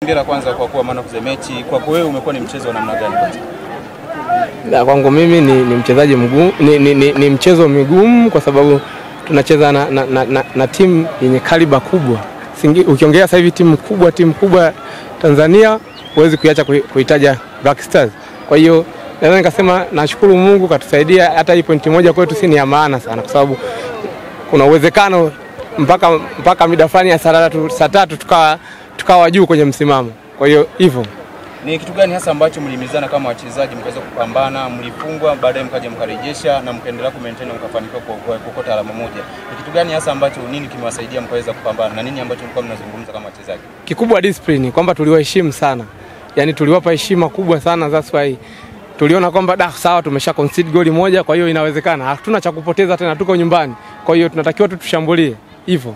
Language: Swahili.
Hongera kwanza kwa kuwa man of the match. Kwako wewe umekuwa ni mchezo wa namna gani kwanza? Kwangu mimi ni mchezaji mgumu, ni mchezo migumu kwa sababu tunacheza na timu yenye kaliba kubwa. Ukiongea sasa hivi timu kubwa Tanzania huwezi kuiacha kuitaja Black Stars. Kwa hiyo naweza nikasema nashukuru Mungu katusaidia, hata hii pointi moja kwetu si ni ya maana sana kwa sababu kuna uwezekano mpaka mida fulani ya saa 3 tukawa juu kwenye msimamo. Kwa hiyo hivyo. Ni kitu gani hasa ambacho mlimizana kama wachezaji mkaweza kupambana, mlifungwa baadaye mkaja mkarejesha na mkaendelea kumaintain mkafanikiwa kuokota alama moja? Ni kitu gani hasa ambacho nini kimewasaidia mkaweza kupambana na nini ambacho mlikuwa mnazungumza kama wachezaji? Kikubwa discipline, kwamba tuliwaheshimu sana. Yaani tuliwapa heshima kubwa sana, that's why tuliona kwamba sawa tumesha concede goli moja, kwa hiyo inawezekana. Hatuna cha kupoteza tena, tuko nyumbani. Kwa hiyo tunatakiwa tushambulie hivyo.